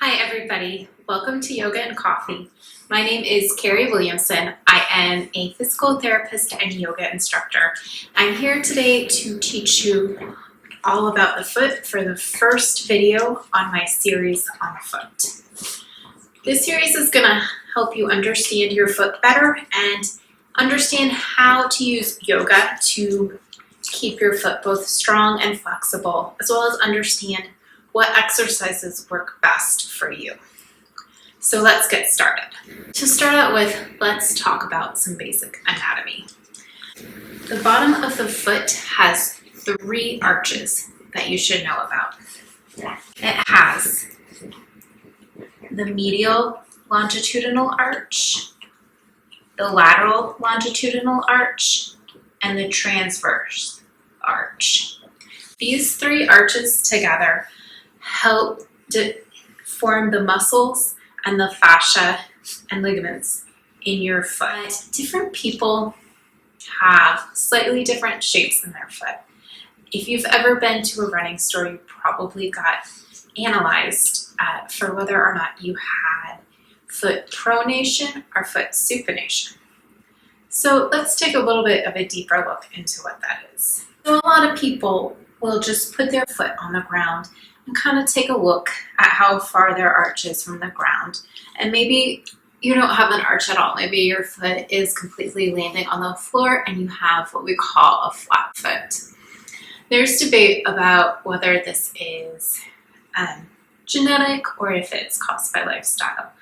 Hi everybody, welcome to Yoga and Coffee. My name is Carrie Williamson. I am a physical therapist and yoga instructor. I'm here today to teach you all about the foot for the first video on my series on the foot. This series is going to help you understand your foot better and understand how to use yoga to keep your foot both strong and flexible, as well as understand what exercises work best for you. So let's get started. To start out with, let's talk about some basic anatomy. The bottom of the foot has 3 arches that you should know about. It has the medial longitudinal arch, the lateral longitudinal arch, and the transverse arch. These 3 arches together help to form the muscles and the fascia and ligaments in your foot. Different people have slightly different shapes in their foot. If you've ever been to a running store, you probably got analyzed for whether or not you had foot pronation or foot supination. So let's take a little bit of a deeper look into what that is. So a lot of people will just put their foot on the ground and kind of take a look at how far their arch is from the ground. And maybe you don't have an arch at all. Maybe your foot is completely landing on the floor and you have what we call a flat foot. There's debate about whether this is genetic or if it's caused by lifestyle.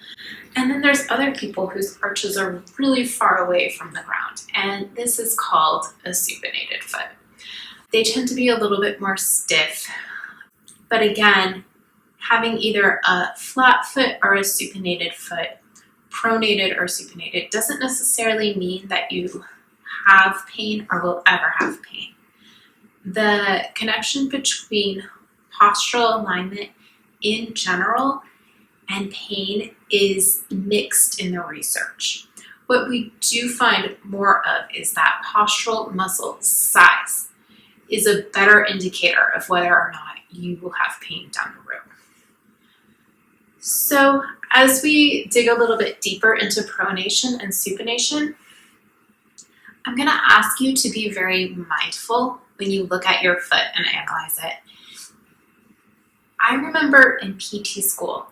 And then there's other people whose arches are really far away from the ground, and this is called a supinated foot. They tend to be a little bit more stiff. But again, having either a flat foot or a supinated foot, pronated or supinated, doesn't necessarily mean that you have pain or will ever have pain. The connection between postural alignment in general and pain is mixed in the research. What we do find more of is that postural muscle size is a better indicator of whether or not you will have pain down the road. So as we dig a little bit deeper into pronation and supination, I'm going to ask you to be very mindful when you look at your foot and analyze it. I remember in PT school,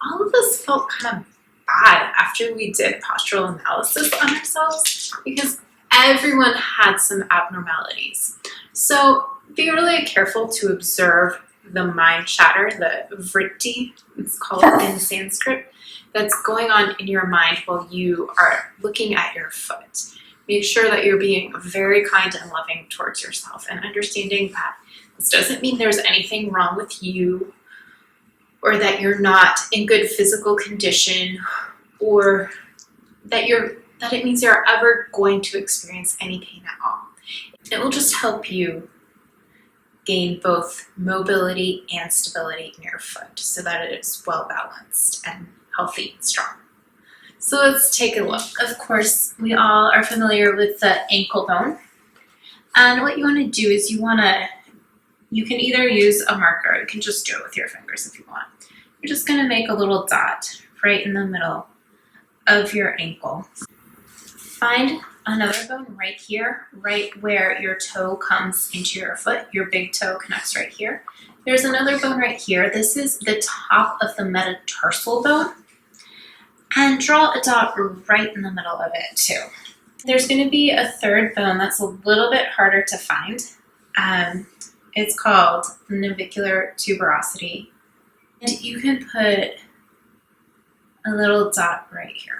all of us felt kind of bad after we did postural analysis on ourselves because everyone had some abnormalities. So be really careful to observe the mind chatter, the vritti, it's called in Sanskrit, that's going on in your mind while you are looking at your foot. Make sure that you're being very kind and loving towards yourself and understanding that this doesn't mean there's anything wrong with you or that you're not in good physical condition or that it means you're ever going to experience any pain at all. It will just help you gain both mobility and stability in your foot so that it is well balanced and healthy and strong. So let's take a look. Of course, we all are familiar with the ankle bone. And what you want to do is you can either use a marker, you can just do it with your fingers if you want. You're just going to make a little dot right in the middle of your ankle. Find another bone right here, right where your toe comes into your foot. Your big toe connects right here. There's another bone right here. This is the top of the metatarsal bone. And draw a dot right in the middle of it too. There's going to be a third bone that's a little bit harder to find. It's called navicular tuberosity. And you can put a little dot right here.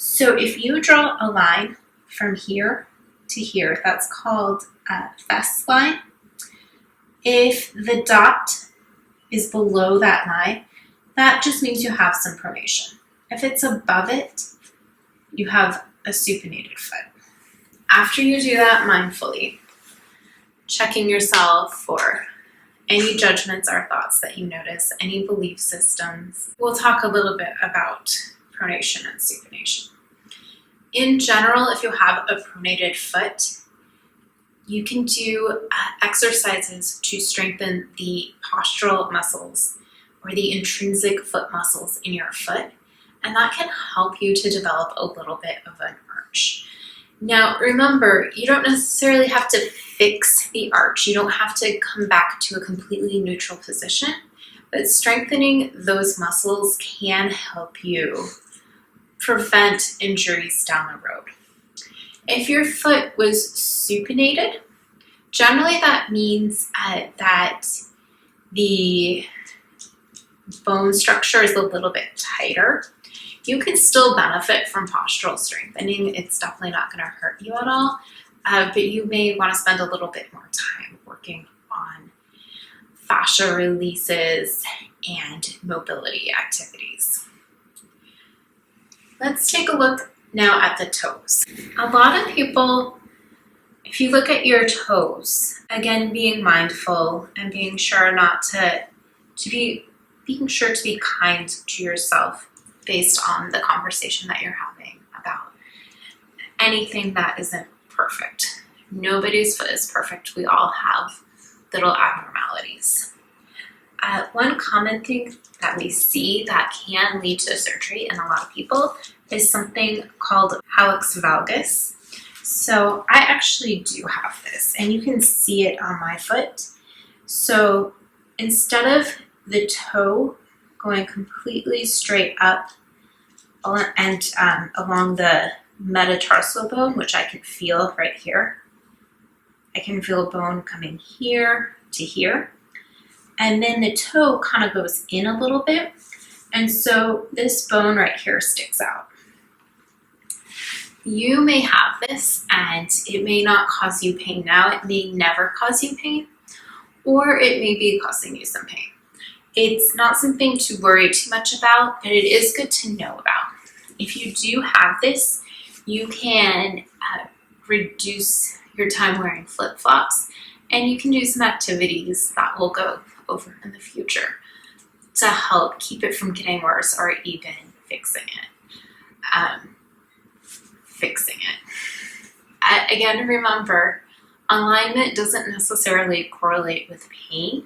So if you draw a line from here to here, that's called a fess line. If the dot is below that line, that just means you have some pronation. If it's above it, you have a supinated foot. After you do that mindfully, checking yourself for any judgments or thoughts that you notice, any belief systems, we'll talk a little bit about pronation and supination. In general, if you have a pronated foot, you can do exercises to strengthen the postural muscles or the intrinsic foot muscles in your foot, and that can help you to develop a little bit of an arch. Now remember, you don't necessarily have to fix the arch. You don't have to come back to a completely neutral position, but strengthening those muscles can help you prevent injuries down the road. If your foot was supinated, generally that means that the bone structure is a little bit tighter. You can still benefit from postural strengthening. It's definitely not going to hurt you at all, but you may want to spend a little bit more time working on fascia releases and mobility activities. Let's take a look now at the toes. A lot of people, if you look at your toes, again, being mindful and being sure not being sure to be kind to yourself based on the conversation that you're having about anything that isn't perfect. Nobody's foot is perfect. We all have little abnormalities. One common thing that we see that can lead to surgery in a lot of people is something called hallux valgus. So I actually do have this, and you can see it on my foot. So instead of the toe going completely straight up and along the metatarsal bone, which I can feel right here, I can feel a bone coming here to here. And then the toe kind of goes in a little bit. And so this bone right here sticks out. You may have this and it may not cause you pain now. It may never cause you pain, or it may be causing you some pain. It's not something to worry too much about, but it is good to know about. If you do have this, you can reduce your time wearing flip-flops, and you can do some activities that will go over in the future to help keep it from getting worse or even fixing it. Again, remember, alignment doesn't necessarily correlate with pain,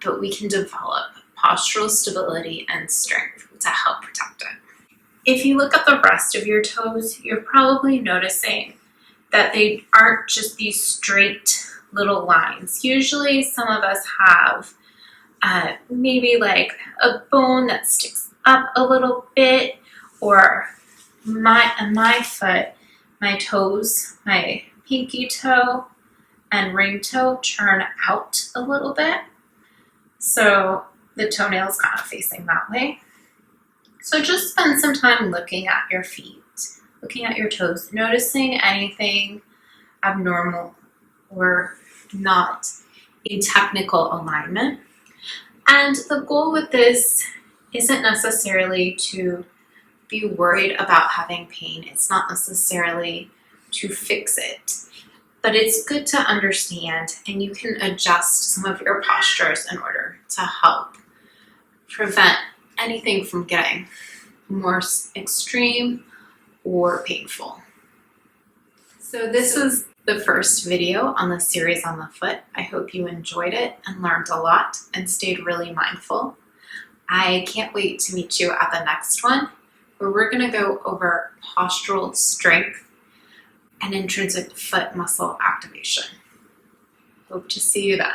but we can develop postural stability and strength to help protect it. If you look at the rest of your toes, you're probably noticing that they aren't just these straight little lines. Usually some of us have maybe like a bone that sticks up a little bit, or my foot, my toes, my pinky toe and ring toe turn out a little bit. So the toenail is kind of facing that way. So just spend some time looking at your feet, looking at your toes, noticing anything abnormal or not in technical alignment. And the goal with this isn't necessarily to be worried about having pain. It's not necessarily to fix it, but it's good to understand, and you can adjust some of your postures in order to help prevent anything from getting more extreme or painful. So this is the first video on the series on the foot. I hope you enjoyed it and learned a lot and stayed really mindful. I can't wait to meet you at the next one, where we're going to go over postural strength and intrinsic foot muscle activation. Hope to see you then.